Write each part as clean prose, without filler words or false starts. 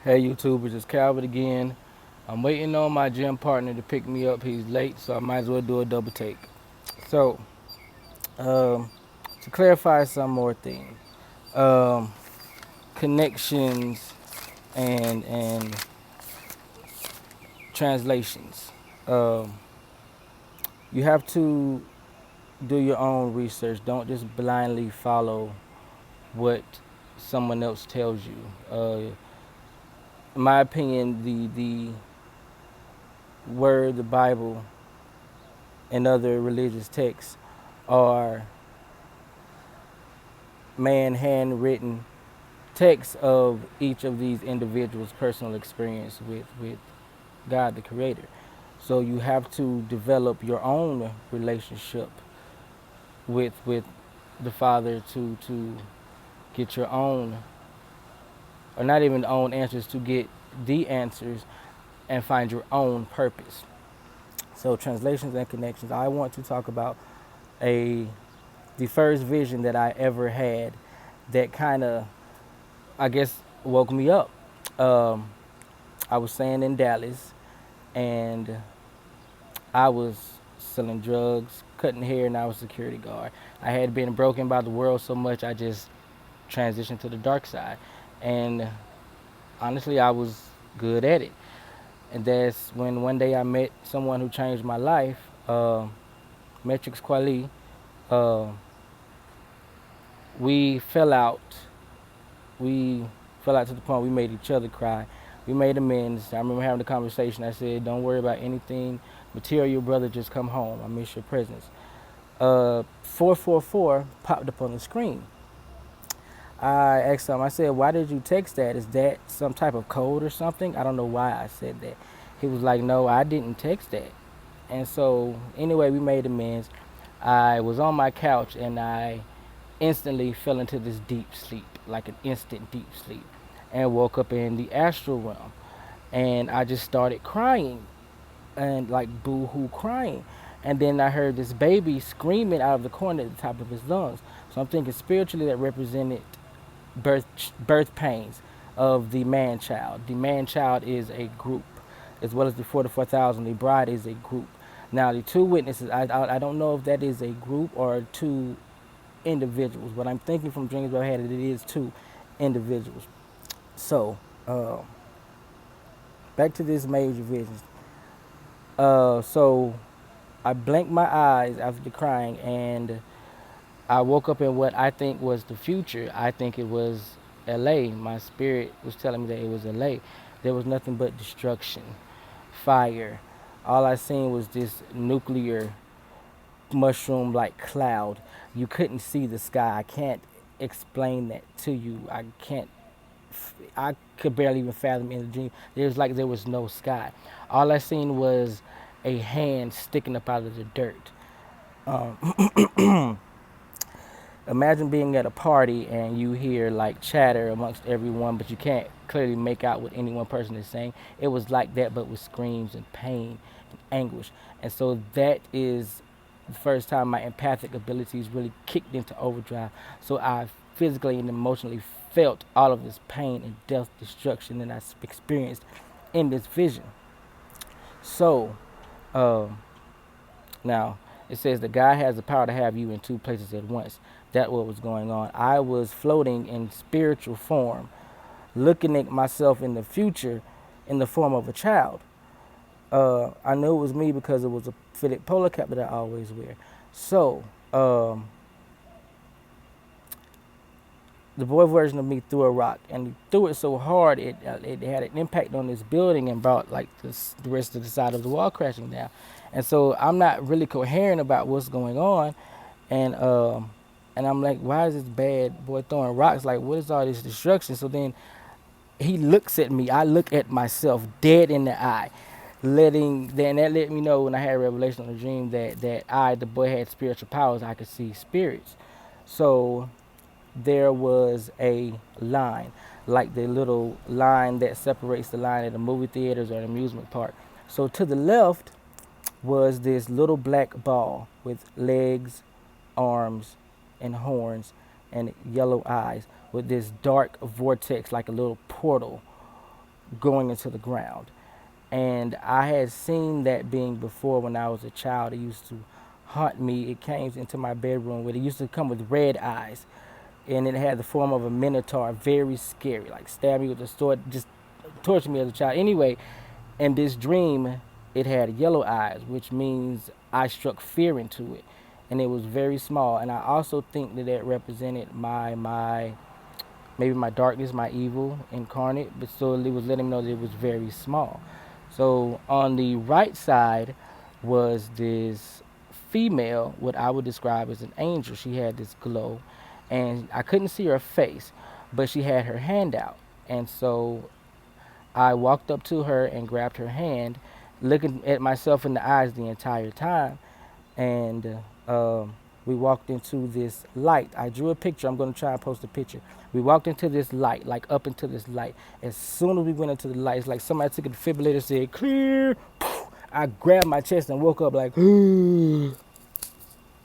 Hey YouTubers, it's Calvin again. I'm waiting on my gym partner to pick me up. He's late, so I might as well do a double take. So, um, to clarify some more things, um, connections and translations. Um, you have to do your own research. Don't just blindly follow what someone else tells you. In my opinion, the word, the Bible, and other religious texts are man handwritten texts of each of these individuals' personal experience with God the Creator. So you have to develop your own relationship with the Father to get your own, or not even own answers, to get the answers and find your own purpose. So translations and connections. I want to talk about a the first vision that I ever had that kind of, I guess, woke me up. Um, I was staying in Dallas, and I was selling drugs, cutting hair, and I was a security guard. I had been broken by the world so much, I just transitioned to the dark side. And honestly, I was good at it. And that's when one day I met someone who changed my life, Metrix Kwali. Uh, we fell out. We fell out to the point we made each other cry. We made amends. I remember having the conversation. I said, "Don't worry about anything material, brother. Just come home. I miss your presence." 444 popped up on the screen. I asked him, I said, "Why did you text that? Is that some type of code or something?" I don't know why I said that. He was like, "No, I didn't text that." And so, anyway, we made amends. I was on my couch and I instantly fell into this deep sleep, like an instant deep sleep, and woke up in the astral realm. And I just started crying and like boo hoo crying. And then I heard this baby screaming out of the corner at the top of his lungs. So I'm thinking spiritually that represented birth pains of the man child. The man child is a group, as well as the 44,000. The bride is a group. Now the two witnesses, I don't know if that is a group or two individuals, but I'm thinking from dreams I've had that it is two individuals. So uh, back to this major vision. So I blinked my eyes after the crying, and I woke up in what I think was the future. I think it was LA. My spirit was telling me that it was LA. There was nothing but destruction, fire. All I seen was this nuclear mushroom like cloud. You couldn't see the sky. I can't explain that to you. I could barely even fathom in the dream. There was no sky. All I seen was a hand sticking up out of the dirt. Imagine being at a party and you hear like chatter amongst everyone, but you can't clearly make out what any one person is saying. It was like that, but with screams and pain and anguish. And so that is the first time my empathic abilities really kicked into overdrive. So I physically and emotionally felt all of this pain and death, destruction that I experienced in this vision. So, um, now, it says the God has the power to have you in two places at once. That's what was going on. I was floating in spiritual form, looking at myself in the future in the form of a child. I knew it was me because it was a fitted polo cap that I always wear. So, the boy version of me threw a rock, and he threw it so hard it had an impact on this building and brought like the rest of the side of the wall crashing down. And so I'm not really coherent about what's going on, and and I'm like, why is this bad boy throwing rocks? Like, what is all this destruction? So then he looks at me. I look at myself dead in the eye, then that let me know when I had a revelation on the dream that I, the boy, had spiritual powers. I could see spirits. So there was a line, like the little line that separates the line at the movie theaters or an amusement park. So to the left was this little black ball with legs, arms, and horns and yellow eyes with this dark vortex like a little portal going into the ground. And I had seen that being before when I was a child. It used to haunt me. It came into my bedroom with it used to come with red eyes, and it had the form of a minotaur, very scary, like stab me with a sword, just tortured me as a child. Anyway, in this dream, it had yellow eyes, which means I struck fear into it, and it was very small. And I also think that it represented my maybe my darkness, my evil incarnate, but so it was letting me know that it was very small. So on the right side was this female, what I would describe as an angel. She had this glow, and I couldn't see her face, but she had her hand out. And so I walked up to her and grabbed her hand, looking at myself in the eyes the entire time. And we walked into this light. I drew a picture. I'm going to try and post a picture. We walked into this light, like up into this light. As soon as we went into the light, it's like somebody took a defibrillator, said, clear. I grabbed my chest and woke up like,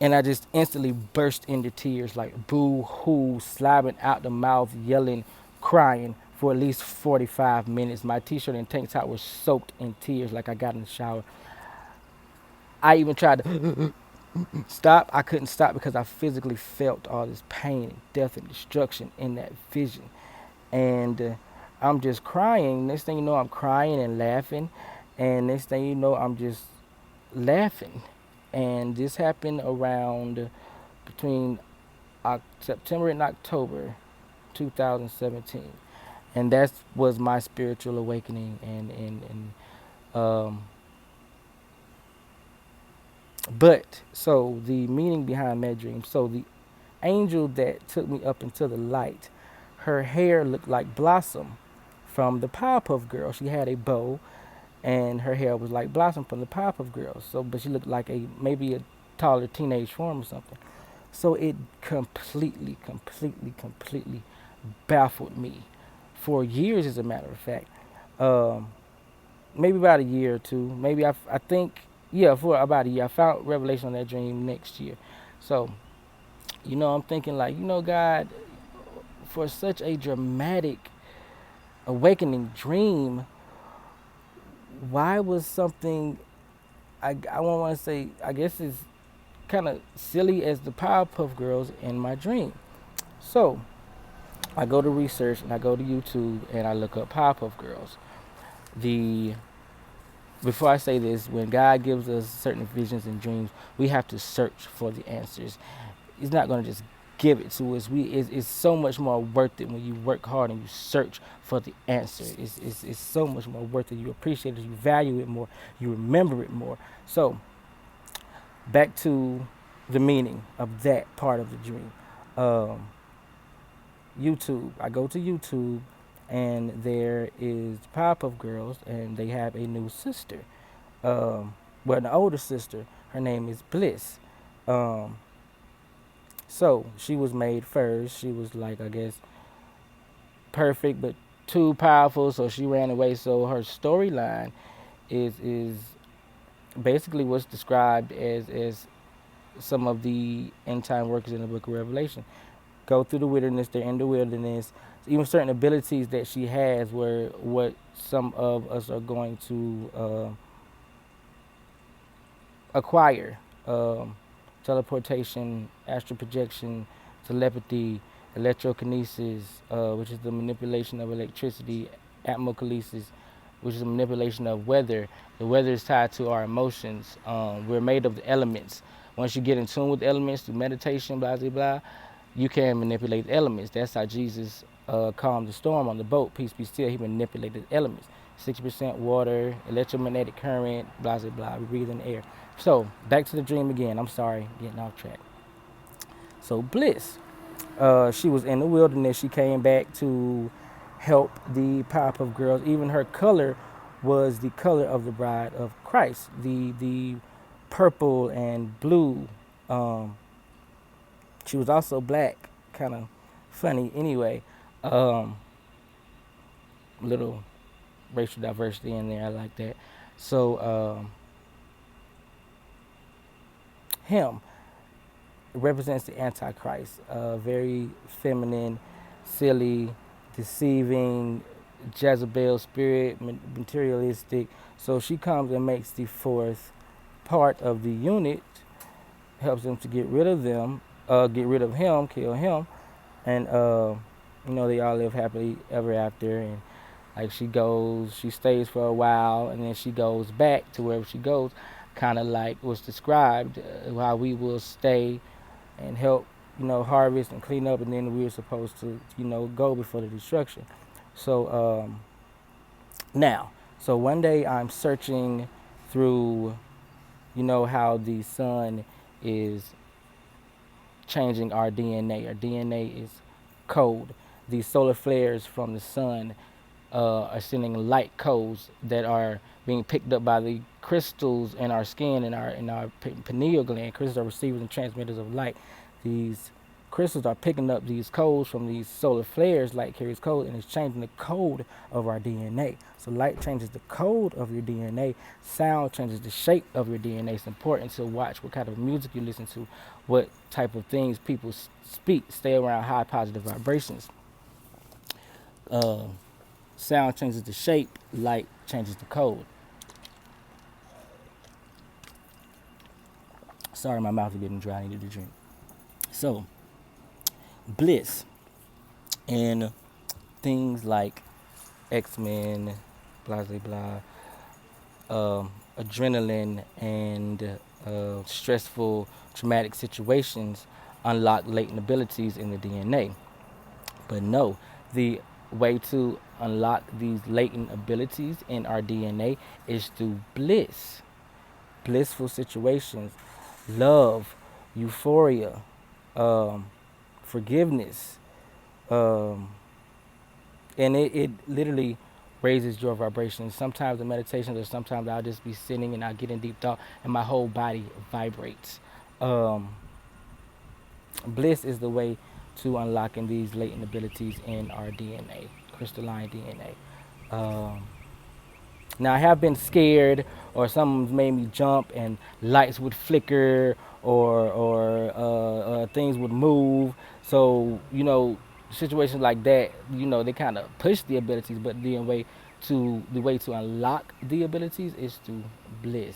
and I just instantly burst into tears, like boo hoo, slobbing out the mouth, yelling, crying for at least 45 minutes. My t-shirt and tank top were soaked in tears like I got in the shower. I even tried to stop. I couldn't stop because I physically felt all this pain and death and destruction in that vision. And I'm just crying. Next thing you know, I'm crying and laughing. And next thing you know, I'm just laughing. And this happened around between September and October 2017. And that was my spiritual awakening. But so the meaning behind that dream. So the angel that took me up into the light, her hair looked like Blossom from the Powerpuff Girls. She had a bow, and her hair was like Blossom from the Powerpuff Girls. So, but she looked like a maybe a taller teenage form or something. So it completely baffled me for years, as a matter of fact. Um, Maybe about a year or two. Maybe I think, yeah, for about a year. I found revelation on that dream next year. So, I'm thinking like, God, for such a dramatic awakening dream, why was something, I won't want to say, I guess it's kind of silly as the Powerpuff Girls in my dream. So I go to research and I go to YouTube and I look up Powerpuff Girls. The Before I say this, when God gives us certain visions and dreams, we have to search for the answers. He's not going to just give it to us. It's so much more worth it when you work hard and you search for the answer. It's so much more worth it. You appreciate it, you value it more, you remember it more. So back to the meaning of that part of the dream. Um, YouTube. I go to YouTube, and there is Powerpuff Girls, and they have a new sister. Well, an older sister. Her name is Bliss. Um, so she was made first. She was like, I guess, perfect, but too powerful. So she ran away. So her storyline is basically what's described as some of the end time workers in the Book of Revelation. Go through the wilderness. They're in the wilderness. Even certain abilities that she has were what some of us are going to acquire. Teleportation, astral projection, telepathy, electrokinesis, which is the manipulation of electricity, atmokinesis, which is a manipulation of weather. The weather is tied to our emotions. We're made of the elements. Once you get in tune with the elements through meditation, blah, blah, blah, you can manipulate the elements. That's how Jesus calmed the storm on the boat. Peace be still. He manipulated the elements. 60% water, electromagnetic current, blah, blah, blah. We breathe in the air. So back to the dream again. I'm sorry, getting off track. So Bliss, she was in the wilderness. She came back to help the Powerpuff Girls. Even her color was the color of the bride of Christ, the purple and blue. Um, she was also black, kind of funny. Anyway, little racial diversity in there. I like that. So him represents the Antichrist. Very feminine, silly, deceiving, Jezebel spirit, materialistic. So she comes and makes the fourth part of the unit, helps them to get rid of them, get rid of him, kill him, and they all live happily ever after. And like she stays for a while, and then she goes back to wherever she goes, kind of like was described, how we will stay and help, harvest and clean up, and then we're supposed to, go before the destruction. So now, so one day I'm searching through, how the sun is changing our DNA. Our DNA is cold. These solar flares from the sun are sending light codes that are being picked up by the crystals in our skin and our pineal gland. Crystals are receivers and transmitters of light. These crystals are picking up these codes from these solar flares. Light carries code, and it's changing the code of our DNA. So light changes the code of your DNA. Sound changes the shape of your DNA. It's important to watch what kind of music you listen to, what type of things people speak. Stay around high positive vibrations. Uh, Sound changes the shape. Light changes the code. Sorry, my mouth is getting dry. I need to drink. So, bliss and things like X-Men, blah, blah, blah, adrenaline and stressful, traumatic situations unlock latent abilities in the DNA. But no, the way to unlock these latent abilities in our DNA is through bliss, blissful situations, love, euphoria, um, forgiveness, um, and it literally raises your vibrations. Sometimes the meditations, or sometimes I'll just be sitting and I'll get in deep thought, and my whole body vibrates. Um, Bliss is the way to unlocking these latent abilities in our DNA, crystalline DNA. Now I have been scared, or something's made me jump, and lights would flicker, or things would move. So situations like that, they kind of push the abilities, but the way to unlock the abilities is through bliss,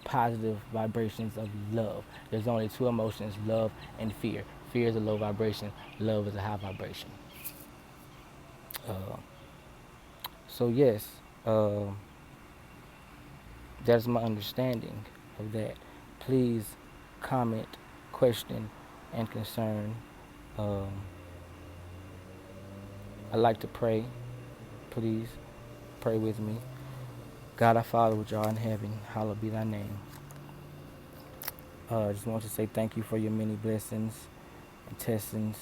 positive vibrations of love. There's only two emotions: love and fear. Fear is a low vibration. Love is a high vibration. Uh, so yes. Uh, That's my understanding of that. Please comment, question, and concern. Um, I like to pray. Please pray with me. God our Father, which art in heaven, hallowed be thy name. I just want to say thank you for your many blessings and testings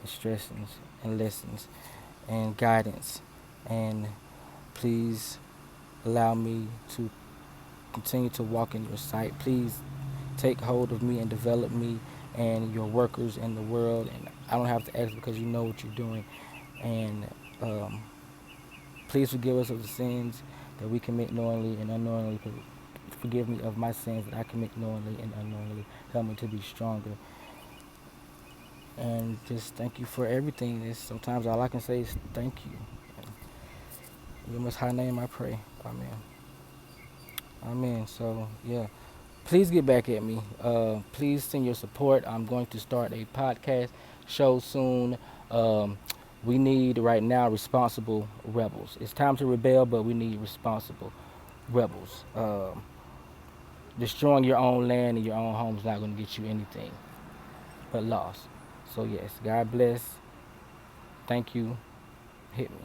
and stressings and lessons and guidance. And please allow me to continue to walk in your sight. Please take hold of me and develop me and your workers in the world. And I don't have to ask, because you know what you're doing. And please forgive us of the sins that we commit knowingly and unknowingly. Forgive me of my sins that I commit knowingly and unknowingly. Help me to be stronger. And just thank you for everything. Sometimes all I can say is thank you. In your most high name I pray. Amen. Amen. So, yeah. Please get back at me. Please send your support. I'm going to start a podcast show soon. We need right now responsible rebels. It's time to rebel, but we need responsible rebels. Destroying your own land and your own home is not going to get you anything but loss. So yes, God bless. Thank you. Hit me.